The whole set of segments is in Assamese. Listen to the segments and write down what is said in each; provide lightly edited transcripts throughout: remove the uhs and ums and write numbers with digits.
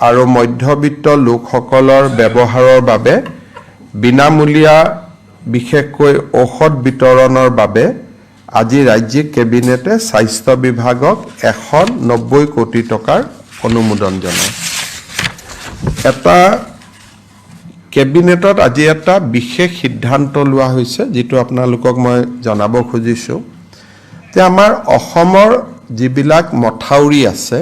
আৰু মধ্যবিত্ত লোকসকলৰ ব্যৱহাৰৰ বাবে বিনামূলীয়া বিশেষকৈ ঔষধ বিতৰণৰ বাবে আজি ৰাজ্যিক কেবিনেটে স্বাস্থ্য বিভাগক 190 কোটি টকাৰ অনুমোদন জনায়। এটা কেবিনেটত আজি এটা বিশেষ সিদ্ধান্ত লোৱা হৈছে যেটো আপোনালোকক মই জনাব খুজিছো যে আমাৰ অসমৰ যিবিলাক মথাউৰি আছে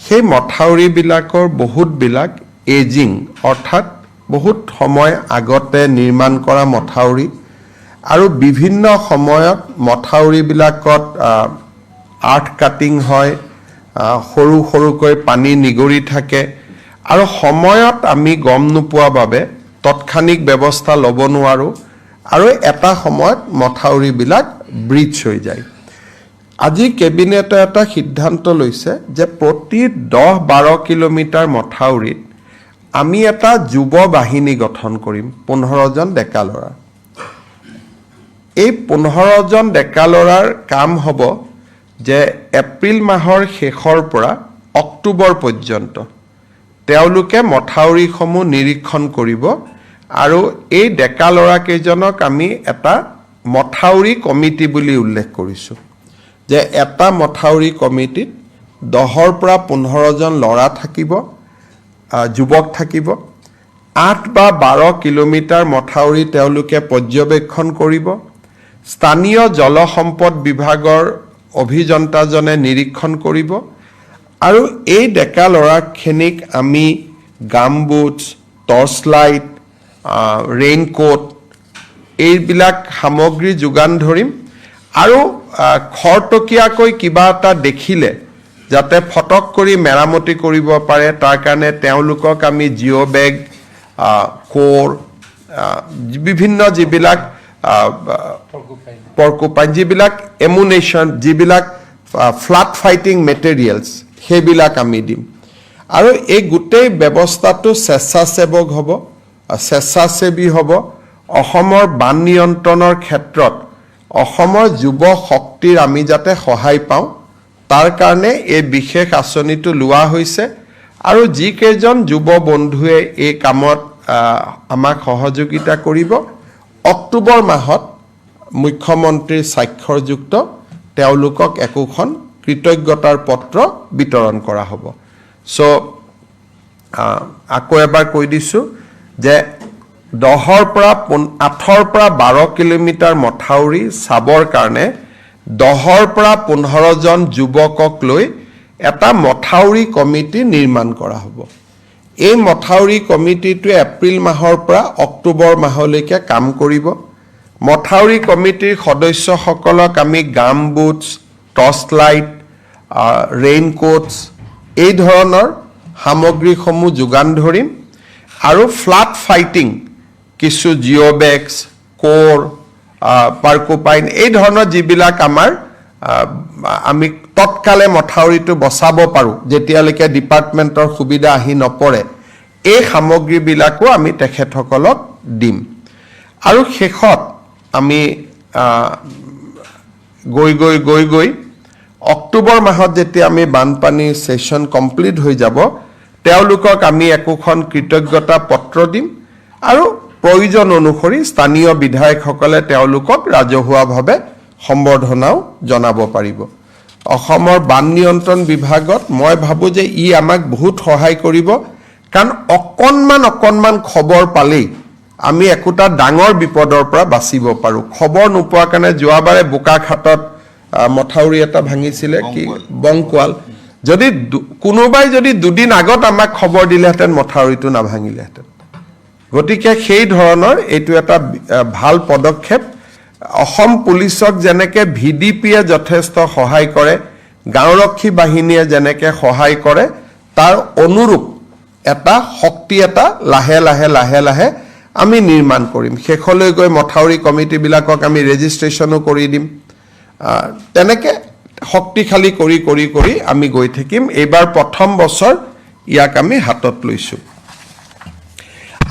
সেই মথাউৰিবিলাকৰ বহুতবিলাক এজিং অৰ্থাৎ বহুত সময় আগতে নিৰ্মাণ কৰা মথাউৰি আৰু বিভিন্ন সময়ত মথাউৰিবিলাকত আৰ্থ কাটিং হয় সৰু সৰুকৈ পানী নিগৰি থাকে আৰু সময়ত আমি গম নোপোৱা বাবে তৎক্ষণিক ব্যৱস্থা ল'ব নোৱাৰো আৰু এটা সময়ত মথাউৰিবিলাক ব্ৰিজ হৈ যায়। আজি কেবিনেটে এটা সিদ্ধান্ত লৈছে যে প্ৰতি 10-12 কিলোমিটাৰ মথাউৰিত আমি এটা যুৱ বাহিনী গঠন কৰিম 15 জন ডেকা ল'ৰা। এই 15 জন ডেকা ল'ৰাৰ কাম হ'ব যে এপ্ৰিল মাহৰ শেষৰ পৰা অক্টোবৰ পৰ্যন্ত তেওঁলোকে মথাউৰিসমূহ নিৰীক্ষণ কৰিব আৰু এই ডেকা ল'ৰা কেইজনক আমি এটা মথাউৰি কমিটি বুলি উল্লেখ কৰিছো যে এটা মথাউৰি কমিটিত 10 পৰা 15 জন ল'ৰা থাকিব যুৱক থাকিব 8 বা 12 কিলোমিটাৰ মথাউৰি তেওঁলোকে পৰ্যবেক্ষণ কৰিব স্থানীয় জলসম্পদ বিভাগৰ অভিযন্তাজনে নিৰীক্ষণ কৰিব আৰু এই ডেকা ল'ৰাখিনিক আমি গামবুটছ টৰ্চ লাইট ৰেইনকোট এইবিলাক সামগ্ৰী যোগান ধৰিম আৰু খৰটকীয়াকৈ কিবা এটা দেখিলে যাতে ফটক কৰি মেৰামতি কৰিব পাৰে তাৰ কাৰণে তেওঁলোকক আমি জিঅ' বেগ কোৰ বিভিন্ন যিবিলাক পৰ্কুপাইন যিবিলাক এমুনেশ্যন যিবিলাক ফ্লাড ফাইটিং মেটেৰিয়েলছ সেইবিলাক আমি দিম আৰু এই গোটেই ব্যৱস্থাটো স্বেচ্ছাসেৱক হ'ব স্বেচ্ছাসেৱী হ'ব অসমৰ বান নিয়ন্ত্ৰণৰ ক্ষেত্ৰত অসমৰ যুৱ শক্তিৰ আমি যাতে সহায় পাওঁ তাৰ কাৰণে এই বিশেষ আঁচনিটো লোৱা হৈছে আৰু যি কেইজন যুৱ বন্ধুৱে এই কামত আমাক সহযোগিতা কৰিব অক্টোবৰ মাহত মুখ্যমন্ত্ৰীৰ স্বাক্ষৰযুক্ত তেওঁলোকক একোখন কৃতজ্ঞতাৰ পত্ৰ বিতৰণ কৰা হ'ব। সো আকৌ এবাৰ কৈ দিছো যে 8 পৰা 12 কিলোমিটাৰ মথাউৰি চাবৰ কাৰণে 10 পৰা 15 জন যুৱকক লৈ এটা মথাউৰি কমিটি নিৰ্মাণ কৰা হ'ব। এই মথাউৰি কমিটিটো এপ্ৰিল মাহৰ পৰা অক্টোবৰ মাহলৈকে কাম কৰিব। মথাউৰি কমিটিৰ সদস্যসকলক আমি গামবুটছ টৰ্চ লাইট ৰেইনকোটছ এই ধৰণৰ সামগ্ৰীসমূহ যোগান ধৰিম আৰু ফ্লাড ফাইটিং কিছু জিঅ' বেগছ কোৰ পাৰ্কুপাইন এই ধৰণৰ যিবিলাক আমাৰ আমি তৎকালে মথাউৰিটো বচাব পাৰোঁ যেতিয়ালৈকে ডিপাৰ্টমেণ্টৰ সুবিধা আহি নপৰে এই সামগ্ৰীবিলাকো আমি তেখেতসকলক দিম আৰু শেষত আমি গৈ অক্টোবৰ মাহত যেতিয়া আমি বানপানী সেশন কমপ্লিট হৈ যাব তেওঁলোকক আমি একোখন কৃতজ্ঞতা পত্ৰ দিম আৰু প্ৰয়োজন অনুসৰি স্থানীয় বিধায়কসকলে তেওঁলোকক ৰাজহুৱাভাৱে সম্বৰ্ধনাও জনাব পাৰিব। অসমৰ বান নিয়ন্ত্ৰণ বিভাগত মই ভাবো যে ই আমাক বহুত সহায় কৰিব কাৰণ অকণমান খবৰ পালেই আমি একোটা ডাঙৰ বিপদৰ পৰা বাচিব পাৰো। খবৰ নোপোৱা কাৰণে যোৱাবাৰে বোকাখাটত মথাউৰি এটা ভাঙিছিলে কি বংকুৱাল যদি কোনোবাই যদি দুদিন আগত আমাক খবৰ দিলেহেঁতেন মথাউৰিটো নাভাঙিলেহেঁতেন। গতিকে সেই ধৰণৰ এইটো এটা ভাল পদক্ষেপ। অসম পুলিচক যেনেকে ভিডিপিয়ে যথেষ্ট সহায় কৰে গাঁওৰক্ষী বাহিনীয়ে যেনেকে সহায় কৰে তাৰ অনুৰূপ এটা শক্তি এটা লাহে লাহে আমি নিৰ্মাণ কৰিম। শেষলৈ গৈ মথাউৰি কমিটিবিলাকক আমি ৰেজিষ্ট্ৰেশ্যনো কৰি দিম। তেনেকে শক্তিশালী কৰি আমি গৈ থাকিম। এইবাৰ প্ৰথম বছৰ ইয়াক আমি হাতত লৈছো।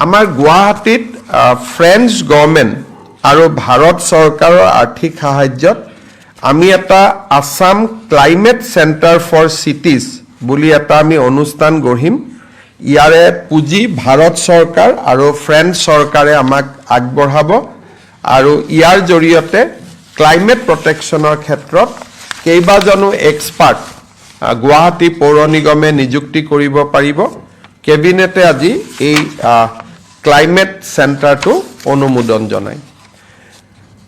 আমাৰ গুৱাহাটীত ফ্ৰেঞ্চ গভৰ্ণমেণ্ট আৰু ভাৰত চৰকাৰৰ আৰ্থিক সাহায্যত আমি এটা Assam climate centre for cities বুলি এটা আমি অনুষ্ঠান গঢ়িম। ইয়াৰে পুঁজি ভাৰত চৰকাৰ আৰু ফ্ৰেঞ্চ চৰকাৰে আমাক আগবঢ়াব আৰু ইয়াৰ জৰিয়তে ক্লাইমেট প্ৰটেকশ্যনৰ ক্ষেত্ৰত কেইবাজনো এক্সপাৰ্ট গুৱাহাটী পৌৰ নিগমে নিযুক্তি কৰিব পাৰিব। কেবিনেটে আজি এই ক্লাইমেট চেণ্টাৰটো অনুমোদন জনায়।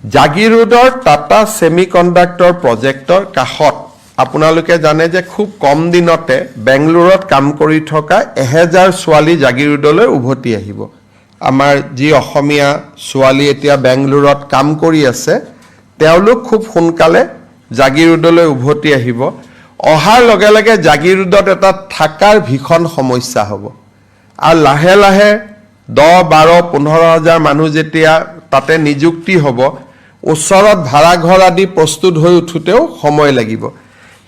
জাগিৰোডৰ টাটা ছেমি কণ্ডাক্টৰ প্ৰজেক্টৰ কাষত আপোনালোকে জানে যে খুব কম দিনতে বেংগলোৰত কাম কৰি থকা 1000 ছোৱালী জাগিৰোডলৈ উভতি আহিব। আমাৰ যি অসমীয়া ছোৱালী এতিয়া বেংগলোৰত কাম কৰি আছে তেওঁলোক খুব সোনকালে জাগিৰোডলৈ উভতি আহিব। অহাৰ লগে লগে জাগিৰোডত এটা থাকাৰ ভীষণ সমস্যা হ'ব আৰু লাহে লাহে 10, 12, 15,000 মানুহ যেতিয়া তাতে নিযুক্তি হ'ব, ওচৰত ভাড়াঘৰ আদি প্ৰস্তুত হৈ উঠোতেও সময় লাগিব।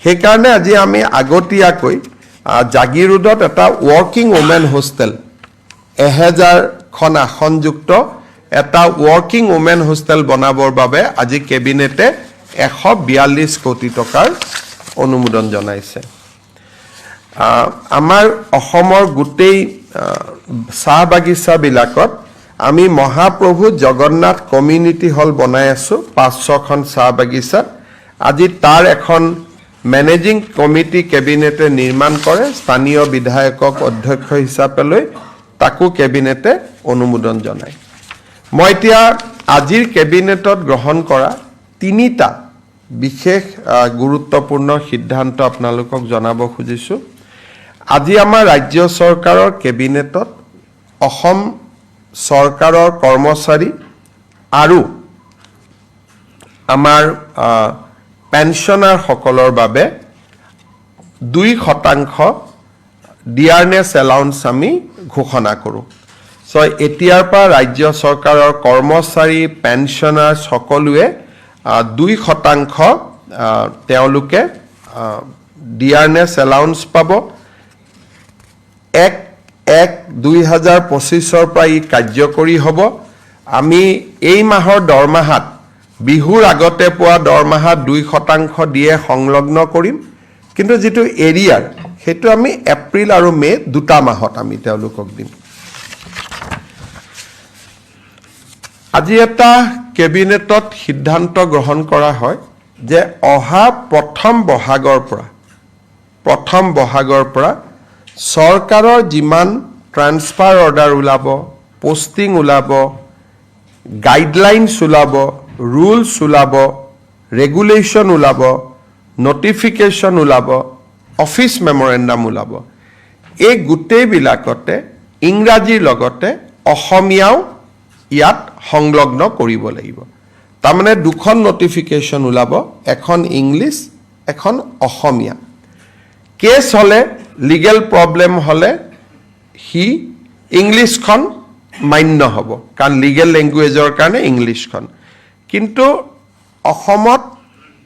সেইকাৰণে আজি আমি আগতীয়াকৈ জাগিৰোডত এটা ৱৰ্কিং ওমেন হোষ্টেল 1000খন আসনযুক্ত এটা ৱৰ্কিং ওমেন হোষ্টেল বনাবৰ বাবে আজি কেবিনেটে 142 কোটি টকাৰ অনুমোদন জনাইছে। আমাৰ অসমৰ গোটেই চাহ বাগিচাবিলাকত আমি মহাপ্ৰভু জগন্নাথ কমিউনিটি হল বনাই আছোঁ 500খন চাহ বাগিচাত। আজি তাৰ এখন মেনেজিং কমিটি কেবিনেটে নিৰ্মাণ কৰে, স্থানীয় বিধায়কক অধ্যক্ষ হিচাপে লৈ তাকো কেবিনেটে অনুমোদন জনায়। মই এতিয়া আজিৰ কেবিনেটত গ্ৰহণ কৰা 3টা বিশেষ গুৰুত্বপূৰ্ণ সিদ্ধান্ত আপোনালোকক জনাব খুজিছোঁ। আজি আমাৰ ৰাজ্য চৰকাৰৰ কেবিনেটত অসম চৰকাৰৰ কৰ্মচাৰী আৰু আমাৰ পেঞ্চনাৰসকলৰ বাবে 2% ডিয়াৰনেছ এলাউন্স আমি ঘোষণা কৰোঁ। এতিয়াৰ পৰা ৰাজ্য চৰকাৰৰ কৰ্মচাৰী পেঞ্চনাৰ সকলোৱে 2% তেওঁলোকে ডিয়াৰনেছ এলাউন্স পাব। 1/1/2025 পৰা ই কাৰ্যকৰী হ'ব। আমি এই মাহৰ দৰমহাত বিহুৰ আগতে পোৱা দৰমহাত 2% দিয়ে সংলগ্ন কৰিম, কিন্তু যিটো এৰিয়াৰ সেইটো আমি এপ্ৰিল আৰু মে 2টা মাহত আমি তেওঁলোকক দিম। আজি এটা কেবিনেটত সিদ্ধান্ত গ্ৰহণ কৰা হয় যে অহা প্ৰথম বহাগৰ পৰা চৰকাৰৰ যিমান ট্ৰান্সফাৰ অৰ্ডাৰ ওলাব, পোষ্টিং ওলাব, গাইডলাইনছ ওলাব, ৰুলছ ওলাব, ৰেগুলেশ্যন ওলাব, নটিফিকেশ্যন ওলাব, অফিচ মেমৰেণ্ডাম ওলাব, এই গোটেইবিলাকতে ইংৰাজীৰ লগতে অসমীয়াও ইয়াত সংলগ্ন কৰিব লাগিব। তাৰমানে 2খন নটিফিকেশ্যন ওলাব, এখন ইংলিছ, এখন অসমীয়া। কেছ হ'লে, লিগেল প্ৰব্লেম হ'লে সি ইংলিছখন মান্য হ'ব, কাৰণ লিগেল লেংগুৱেজৰ কাৰণে ইংলিছখন। কিন্তু অসমত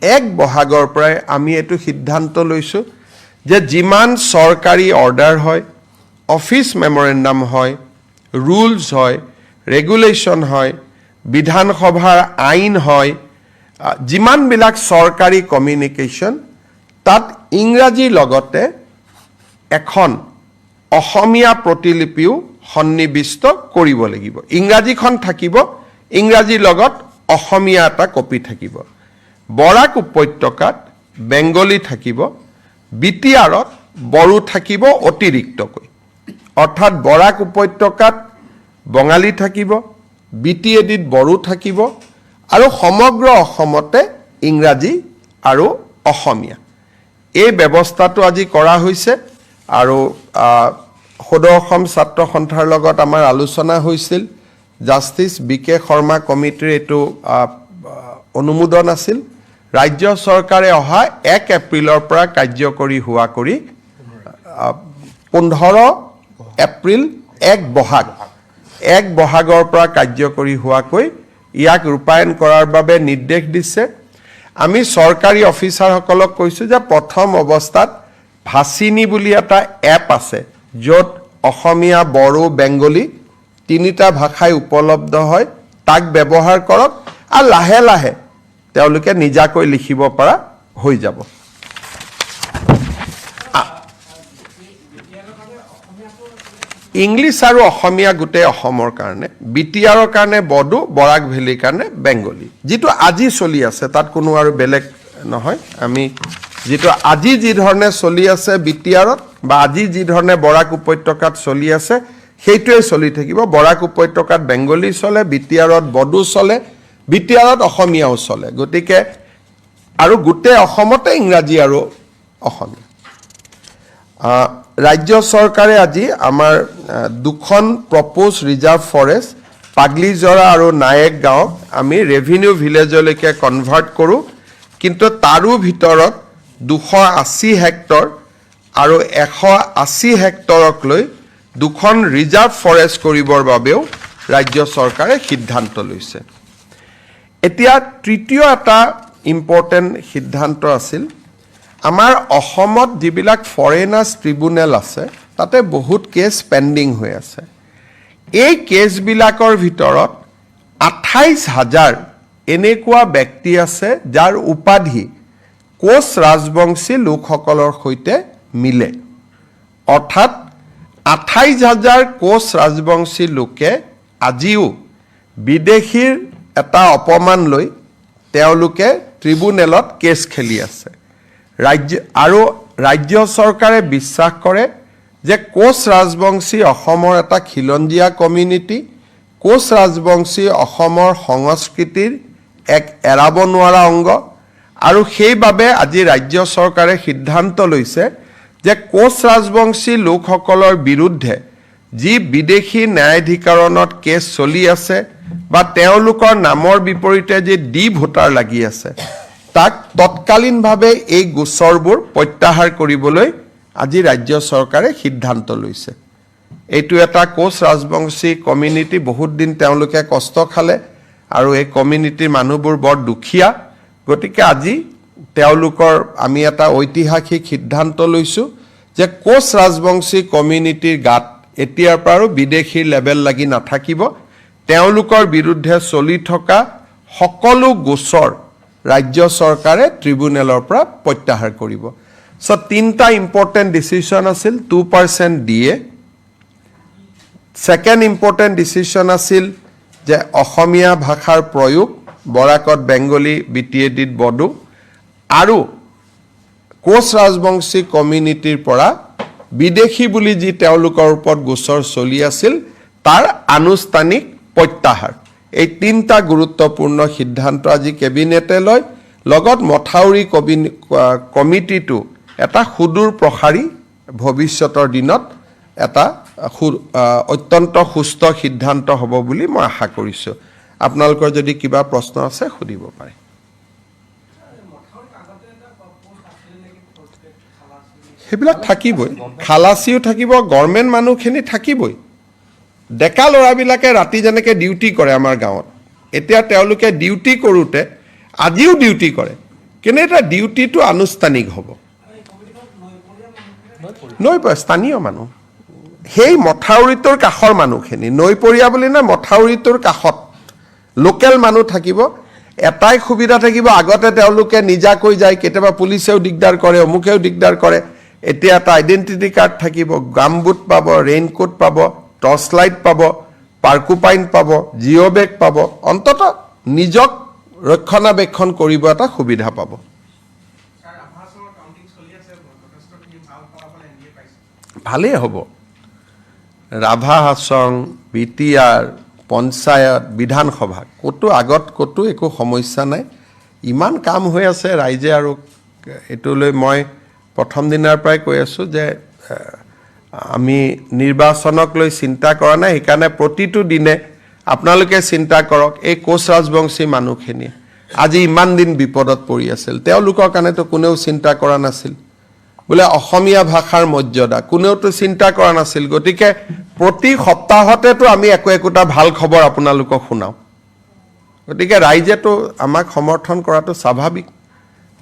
1 বহাগৰ পৰাই আমি এইটো সিদ্ধান্ত লৈছোঁ যে যিমান চৰকাৰী অৰ্ডাৰ হয়, অফিচ মেমৰেণ্ডাম হয়, ৰুলছ হয়, ৰেগুলেশ্যন হয়, বিধানসভাৰ আইন হয়, যিমানবিলাক চৰকাৰী কমিউনিকেশ্যন তাত ইংৰাজীৰ লগতে এখন অসমীয়া প্ৰতিলিপিও সন্নিৱিষ্ট কৰিব লাগিব। ইংৰাজীখন থাকিব, ইংৰাজীৰ লগত অসমীয়া এটা কপি থাকিব। বৰাক উপত্যকাত বেংগলী থাকিব, বিটিআৰত বড়ো থাকিব অতিৰিক্তকৈ। অৰ্থাৎ বৰাক উপত্যকাত বঙালী থাকিব, বিটিএডিত বড়ো থাকিব আৰু সমগ্ৰ অসমতে ইংৰাজী আৰু অসমীয়া। এই ব্যৱস্থাটো আজি কৰা হৈছে আৰু সদৌ অসম ছাত্ৰ সন্থাৰ লগত আমাৰ আলোচনা হৈছিল। জাষ্টিছ BK শৰ্মা কমিটিৰ এইটো অনুমোদন আছিল। ৰাজ্য চৰকাৰে অহা 1 এপ্ৰিলৰ পৰা কাৰ্যকৰী হোৱা কৰি 15 এপ্ৰিল 1 বহাগৰ পৰা কাৰ্যকৰী হোৱাকৈ ইয়াক ৰূপায়ণ কৰাৰ বাবে নিৰ্দেশ দিছে। আমি চৰকাৰী অফিচাৰসকলক কৈছোঁ যে প্ৰথম অৱস্থাত ভাচিনী বুলি এটা এপ আছে, য'ত অসমীয়া, বড়ো, বেংগলী 3টা ভাষাই উপলব্ধ হয়, তাক ব্যৱহাৰ কৰক আৰু লাহে লাহে তেওঁলোকে নিজাকৈ লিখিব পৰা হৈ যাব। ইংলিছ আৰু অসমীয়া গোটেই অসমৰ কাৰণে, বিটিআৰৰ কাৰণে বড়ো, বৰাক ভেলীৰ কাৰণে বেংগলী, যিটো আজি চলি আছে, তাত কোনো আৰু বেলেগ নহয়। আমি যিটো আজি যি ধৰণে চলি আছে বিটিআৰত বা আজি যি ধৰণে বৰাক উপত্যকাত চলি আছে সেইটোৱে চলি থাকিব। বৰাক উপত্যকাত বেংগলী চলে, বিটিআৰত বড়ো চলে, বিটিআৰত অসমীয়াও চলে। গতিকে আৰু গোটেই অসমতে ইংৰাজী আৰু অসমীয়া। ৰাজ্য চৰকাৰে আজি আমাৰ দুখন প্ৰপ'জ ৰিজাৰ্ভ ফৰেষ্ট পাগলিজৰা আৰু নায়েক গাঁৱক আমি ৰেভিনিউ ভিলেজলৈকে কনভাৰ্ট কৰোঁ, কিন্তু তাৰো ভিতৰত 280 হেক্টৰ আৰু 180 হেক্টৰক লৈ দুখন ৰিজাৰ্ভ ফৰেষ্ট কৰিবৰ বাবেও ৰাজ্য চৰকাৰে সিদ্ধান্ত লৈছে। এতিয়া তৃতীয় এটা ইম্পৰ্টেণ্ট সিদ্ধান্ত আছিল, আমাৰ অসমত যিবিলাক ফৰেনাৰ্ছ ট্ৰিব্যুনেল আছে তাতে বহুত কেছ পেণ্ডিং হৈ আছে। এই কেছবিলাকৰ ভিতৰত 28,000 এনেকুৱা ব্যক্তি আছে যাৰ উপাধি কোচ ৰাজবংশী লোকসকলৰ সৈতে মিলে। অৰ্থাৎ 28,000 কোচ ৰাজবংশী লোকে আজিও বিদেশীৰ এটা অপমান লৈ তেওঁলোকে ট্ৰিব্যুনেলত কেছ খেলি আছে। ৰাজ্য চৰকাৰে বিশ্বাস কৰে যে কোচ ৰাজবংশী অসমৰ এটা খিলঞ্জীয়া কমিউনিটি, কোচ ৰাজবংশী অসমৰ সংস্কৃতিৰ এক এৰাব নোৱাৰা অংগ, আৰু সেইবাবে আজি ৰাজ্য চৰকাৰে সিদ্ধান্ত লৈছে যে কোচ ৰাজবংশী লোকসকলৰ বিৰুদ্ধে যি বিদেশী ন্যায়াধিকৰণত কেছ চলি আছে বা তেওঁলোকৰ নামৰ বিপৰীতে যি ডি ভোটাৰ লাগি আছে, তাক তৎকালীনভাৱে এই গোচৰবোৰ প্ৰত্যাহাৰ কৰিবলৈ আজি ৰাজ্য চৰকাৰে সিদ্ধান্ত লৈছে। এইটো এটা কোচ ৰাজবংশী কমিউনিটি, বহুত দিন তেওঁলোকে কষ্ট খালে আৰু এই কমিউনিটিৰ মানুহবোৰ বৰ দুখীয়া। গতিকে আজি তেওঁলোকৰ আমি এটা ঐতিহাসিক সিদ্ধান্ত লৈছোঁ যে কোচ ৰাজবংশী কমিউনিটিৰ গাত এতিয়াৰ পৰা আৰু বিদেশীৰ লেবেল লাগি নাথাকিব। তেওঁলোকৰ বিৰুদ্ধে চলি থকা সকলো গোচৰ ৰাজ্য চৰকাৰে ট্ৰিব্যুনেলৰ পৰা প্ৰত্যাহাৰ কৰিব। চ' 3টা ইম্পৰ্টেণ্ট ডিচিশ্যন আছিল। 2% DA, ছেকেণ্ড ইম্পৰ্টেণ্ট ডিচিশ্যন আছিল যে অসমীয়া ভাষাৰ প্ৰয়োগ, বৰাকত বেংগলী, BTADত বড়ো, আৰু কোচ ৰাজবংশী কমিউনিটিৰ পৰা বিদেশী বুলি যি তেওঁলোকৰ ওপৰত গোচৰ চলি আছিল তাৰ আনুষ্ঠানিক প্ৰত্যাহাৰ। এই 3টা গুৰুত্বপূৰ্ণ সিদ্ধান্ত আজি কেবিনেটে লয়। লগত মথাউৰি কমিটিটো এটা সুদূৰ প্ৰসাৰী ভৱিষ্যতৰ দিনত এটা অত্যন্ত সুস্থ সিদ্ধান্ত হ'ব বুলি মই আশা কৰিছোঁ। আপোনালোকৰ যদি কিবা প্ৰশ্ন আছে সুধিব পাৰে। সেইবিলাক থাকিবই, খালাচীও থাকিব, গভৰ্ণমেণ্ট মানুহখিনি থাকিবই। ডেকা ল'ৰাবিলাকে ৰাতি যেনেকৈ ডিউটি কৰে আমাৰ গাঁৱত, এতিয়া তেওঁলোকে ডিউটি কৰোঁতে আজিও ডিউটি কৰে, কিন্তু এটা ডিউটিটো আনুষ্ঠানিক হ'ব। নৈপৰীয়া স্থানীয় মানুহ, সেই মথাউৰিটোৰ কাষৰ মানুহখিনি, নৈপৰীয়া বুলি নহয়, মথাউৰিটোৰ কাষত লোকেল মানুহ থাকিব। এটাই সুবিধা থাকিব, আগতে তেওঁলোকে নিজাকৈ যায়, কেতিয়াবা পুলিচেও দিগদাৰ কৰে, অমুকেও দিগদাৰ কৰে। এতিয়া এটা আইডেণ্টিটি কাৰ্ড থাকিব, গামবুট পাব, ৰেইনকোট পাব, টৰ্চ লাইট পাব, পাৰ্কোপাইন পাব, জিঅ' বেগ পাব, অন্ততঃ নিজক ৰক্ষণাবেক্ষণ কৰিব এটা সুবিধা পাব। ভালেই হ'ব। ৰাভা হাছং, BTR, পঞ্চায়ত, বিধানসভা ক'তো আগত ক'তো একো সমস্যা নাই। ইমান কাম হৈ আছে, ৰাইজে আৰু এইটো লৈ মই প্ৰথম দিনাৰ পৰাই কৈ আছোঁ যে আমি নিৰ্বাচনক লৈ চিন্তা কৰা নাই। সেইকাৰণে প্ৰতিটো দিনে আপোনালোকে চিন্তা কৰক, এই কোচ ৰাজবংশী মানুহখিনি আজি ইমান দিন বিপদত পৰি আছিল, তেওঁলোকৰ কাৰণেতো কোনেও চিন্তা কৰা নাছিল। বোলে অসমীয়া ভাষাৰ মৰ্যাদা কোনেওতো চিন্তা কৰা নাছিল। গতিকে প্ৰতি সপ্তাহতেতো আমি একোটা ভাল খবৰ আপোনালোকক শুনাওঁ। গতিকে ৰাইজেতো আমাক সমৰ্থন কৰাটো স্বাভাৱিক,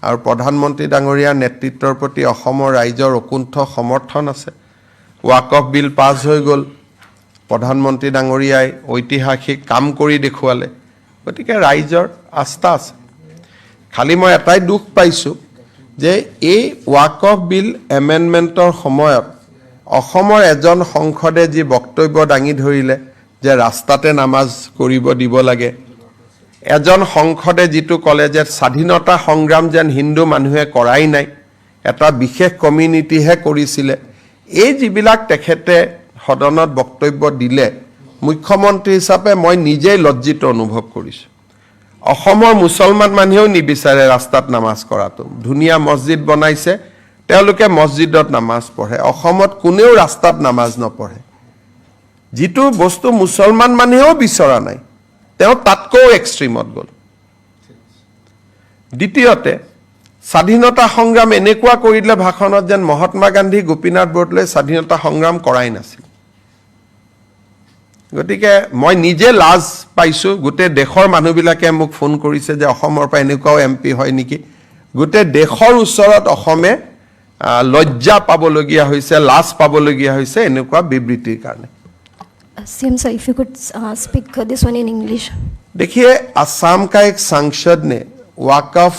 আৰু প্ৰধানমন্ত্ৰী ডাঙৰীয়াৰ নেতৃত্বৰ প্ৰতি অসমৰ ৰাইজৰ অকুণ্ঠ সমৰ্থন আছে। ৱাকফ বিল পাছ হৈ গ'ল, প্ৰধানমন্ত্ৰী ডাঙৰীয়াই ঐতিহাসিক কাম কৰি দেখুৱালে। গতিকে ৰাইজৰ আস্থা আছে। খালি মই এটাই দুখ পাইছোঁ যে এই ৱাকফ বিল এমেণ্ডমেণ্টৰ সময়ত অসমৰ এজন সংসদে যি বক্তব্য দাঙি ধৰিলে যে ৰাস্তাতে নামাজ কৰিব দিব লাগে, এজন সংসদে যিটো ক'লে যে স্বাধীনতা সংগ্ৰাম যেন হিন্দু মানুহে কৰাই নাই, এটা বিশেষ কমিউনিটিহে কৰিছিলে, এই যিবিলাক তেখেতে সদনত বক্তব্য দিলে, মুখ্যমন্ত্ৰী হিচাপে মই নিজেই লজ্জিত অনুভৱ কৰিছোঁ। অসমৰ মুছলমান মানুহেও নিবিচাৰে ৰাস্তাত নামাজ কৰাটো, ধুনীয়া মছজিদ বনাইছে, তেওঁলোকে মছজিদত নামাজ পঢ়ে, অসমত কোনেও ৰাস্তাত নামাজ নপঢ়ে। যিটো বস্তু মুছলমান মানুহেও বিচৰা নাই, তেওঁ তাতকৈও এক্সট্ৰিমত গ'ল। দ্বিতীয়তে, স্বাধীনতা সংগ্ৰাম এনেকুৱা কৰিলে ভাষণত যেন মহাত্মা গান্ধী, গোপীনাথ বৰদলৈ স্বাধীনতা সংগ্ৰাম কৰাই নাছিল। গতিকে মই নিজে লাজ পাইছোঁ। গোটেই দেশৰ মানুহবিলাকে মোক ফোন কৰিছে যে অসমৰ পৰা এনেকুৱাও MP হয় নেকি। গোটেই দেশৰ ওচৰত অসমে লজ্জা পাবলগীয়া হৈছে, লাজ পাবলগীয়া হৈছে এনেকুৱা বিবৃতিৰ কাৰণে। CM sir, if you could speak this one in English. देखिए, असम का एक सांसद ने वाकफ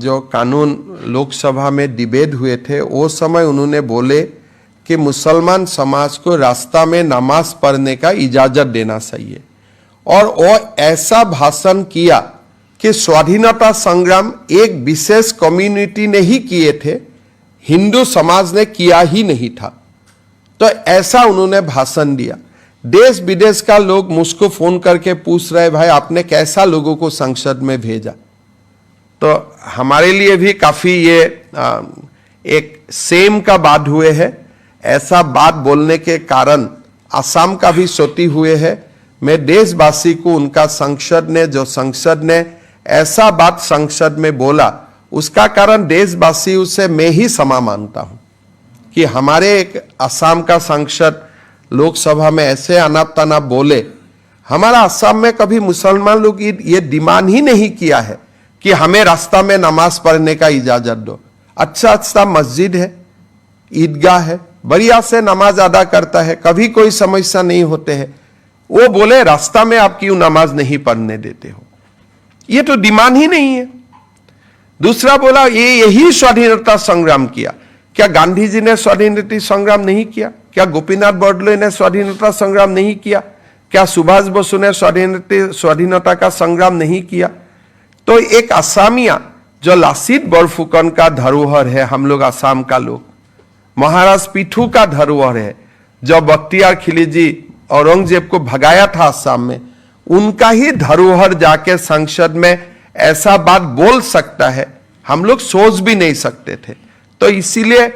जो कानून लोकसभा में डिबेट हुए थे, वो समय उन्होंने बोले कि मुसलमान समाज को रास्ता में नमाज पढ़ने का इजाज़त देना चाहिए, और वो ऐसा भाषण किया कि स्वाधीनता संग्राम एक विशेष कम्युनिटी ने ही किए थे, हिंदू समाज ने किया ही नहीं था। तो ऐसा उन्होंने भाषण दिया। देश विदेश का लोग मुझको फोन करके पूछ रहे, भाई आपने कैसा लोगों को संसद में भेजा। तो हमारे लिए भी काफ़ी ये एक सेम का बात हुए है। ऐसा बात बोलने के कारण असम का भी क्षति हुए है। मैं देशवासी को उनका संसद ने ऐसा बात संसद में बोला, उसका कारण देशवासी उसे मैं ही क्षमा मांगता हूँ कि हमारे एक असम का सांसद लोकसभा में ऐसे अनाप तनाप बोले। हमारा असम में कभी मुसलमान लोग ये डिमांड ही नहीं किया है कि हमें रास्ता में नमाज पढ़ने का इजाज़त दो। अच्छा मस्जिद है, ईदगाह है, बढ़िया से नमाज अदा करता है, कभी कोई समस्या नहीं होते हैं। वो बोले रास्ता में आप क्यों नमाज नहीं पढ़ने देते हो, ये तो डिमांड ही नहीं है। दूसरा बोला यही स्वाधीनता संग्राम किया। क्या गांधी जी ने स्वाधीनता संग्राम नहीं किया? क्या गोपीनाथ बरदलोई ने स्वाधीनता संग्राम नहीं किया? क्या सुभाष बसु ने स्वाधीनता का संग्राम नहीं किया? तो एक असामिया जो लासित बरफुकन का धरोहर है, हम लोग असम का लोग, महाराज पीठू का धरोहर है, जो बख्तियार खिलजी औरंगजेब को भगाया था असम में, उनका ही धरोहर जाके संसद में ऐसा बात बोल सकता है, हम लोग सोच भी नहीं सकते थे। तो इसीलिए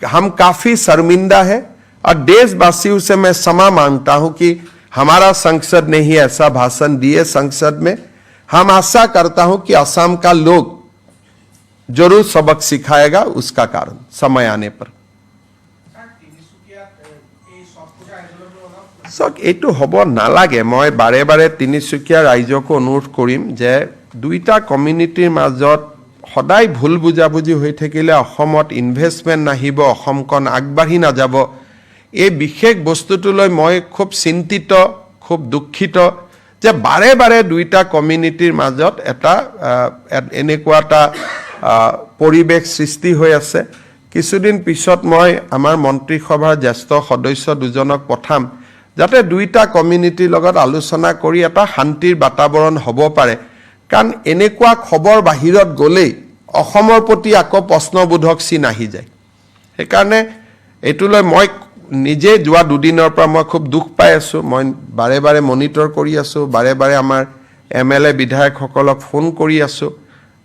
हम काफी शर्मिंदा है, और देशवासियों से मैं क्षमा मांगता हूं कि हमारा संसद ने ही ऐसा भाषण दिए संसद में। हम आशा करता हूं कि असम का लोग जरूर सबक सिखाएगा उसका कारण समय आने पर। এইটো হ'ব নালাগে। মই বাৰে বাৰে তিনিচুকীয়া ৰাইজকো অনুৰোধ কৰিম যে দুইটা কমিউনিটিৰ মাজত সদায় ভুল বুজাবুজি হৈ থাকিলে অসমত ইনভেষ্টমেণ্ট নাহিব, অসমখন আগবাঢ়ি নাযাব। এই বিশেষ বস্তুটোলৈ মই খুব চিন্তিত, খুব দুখিত যে বাৰে বাৰে দুইটা কমিউনিটিৰ মাজত এনেকুৱা এটা পৰিৱেশ সৃষ্টি হৈ আছে। কিছুদিন পিছত মই আমাৰ মন্ত্ৰীসভাৰ জ্যেষ্ঠ সদস্য দুজনক পঠাম, যাতে দুইটা কমিউনিটিৰ লগত আলোচনা কৰি এটা শান্তিৰ বাতাবৰণ হ'ব পাৰে। কাৰণ এনেকুৱা খবৰ বাহিৰত গ'লেই অসমৰ প্ৰতি আকৌ প্ৰশ্নবোধক চিন আহি যায়। সেইকাৰণে এইটোলৈ মই নিজে যোৱা দুদিনৰ পৰা মই খুব দুখ পাই আছোঁ। মই বাৰে বাৰে মনিটৰ কৰি আছোঁ, বাৰে বাৰে আমাৰ MLA বিধায়কসকলক ফোন কৰি আছোঁ।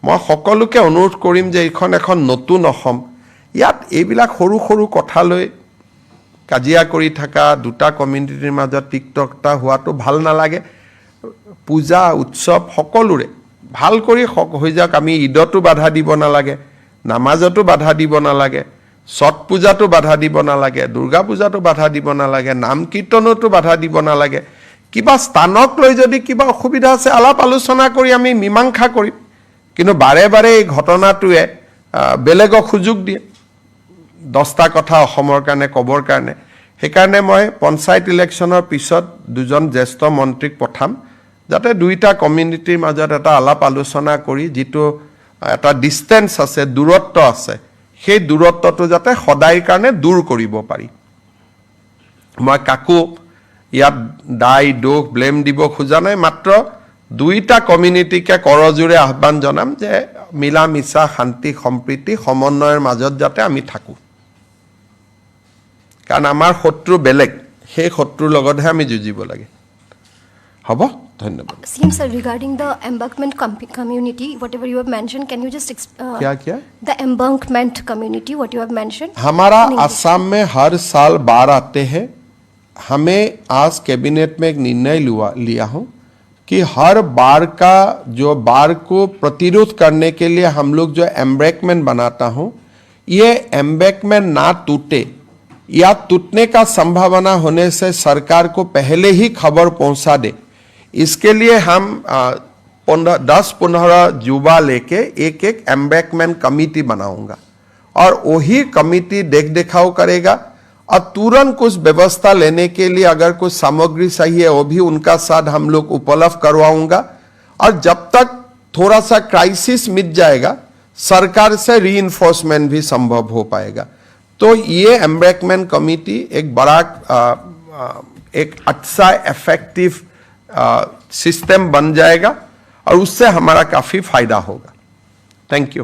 মই সকলোকে অনুৰোধ কৰিম যে এইখন এখন নতুন অসম, ইয়াত এইবিলাক সৰু সৰু কথালৈ কাজিয়া কৰি থকা দুটা কমিউনিটিৰ মাজত তিক্ততা হোৱাটো ভাল নালাগে। পূজা উৎসৱ সকলোৰে ভাল কৰি হৈ যাওক। আমি ঈদতো বাধা দিব নালাগে, নামাজতো বাধা দিব নালাগে, ছট পূজাতো বাধা দিব নালাগে, দুৰ্গা পূজাতো বাধা দিব নালাগে, নাম কীৰ্তনতো বাধা দিব নালাগে। কিবা স্থানক লৈ যদি কিবা অসুবিধা আছে আলাপ আলোচনা কৰি আমি মীমাংসা কৰিম। কিন্তু বাৰে বাৰে এই ঘটনাটোৱে বেলেগক সুযোগ দিয়ে 10টা কথা অসমৰ কাৰণে ক'বৰ কাৰণে। সেইকাৰণে মই পঞ্চায়ত ইলেকশ্যনৰ পিছত দুজন জ্যেষ্ঠ মন্ত্ৰীক পঠাম, যাতে দুইটা কমিউনিটিৰ মাজত এটা আলাপ আলোচনা কৰি যিটো এটা ডিষ্টেঞ্চ আছে, দূৰত্ব আছে, সেই দূৰত্বটো যাতে সদায়ৰ কাৰণে দূৰ কৰিব পাৰি। মই কাকো ইয়াত দায় দোষ ব্লেম দিব খোজা নাই, মাত্ৰ দুইটা কমিউনিটিকে কৰজোৰে আহ্বান জনাম যে মিলা মিছা শান্তি সম্প্ৰীতি সমন্বয়ৰ মাজত যাতে আমি থাকোঁ, কাৰণ আমাৰ শত্ৰু বেলেগ, সেই শত্ৰুৰ লগতহে আমি যুঁজিব লাগে। হ'ব, ধন্যবাদ। CM sir, regarding the embankment community, whatever you have mentioned, can you just क्या the embankment community, what you have mentioned? हमारा in English? असम में हर साल बाढ़ आते हैं। हमें आज कैबिनेट में एक निर्णय लिया हूं कि हर बाढ़ को प्रतिरोध करने के लिए हम लोग जो एम्बैंकमेंट बनाता हूं, ये एम्बैंकमेंट ना टूटे या टूटने का संभावना होने से सरकार को पहले ही खबर पहुंचा दे, इसके लिए हम 10-15 युवा लेके एक एम्बैंकमेंट कमेटी बनाऊंगा और वही कमेटी देख देखाव करेगा और तुरंत कुछ व्यवस्था लेने के लिए अगर कुछ सामग्री चाहिए वो भी उनका साथ हम लोग उपलब्ध करवाऊंगा। और जब तक थोड़ा सा क्राइसिस मिट जाएगा, सरकार से रीइंफोर्समेंट भी संभव हो पाएगा। तो ये एम्बैंकमेंट कमेटी एक बड़ा एक अच्छा इफेक्टिव सिस्टम बन जाएगा और उससे हमारा काफी फायदा होगा। Thank you.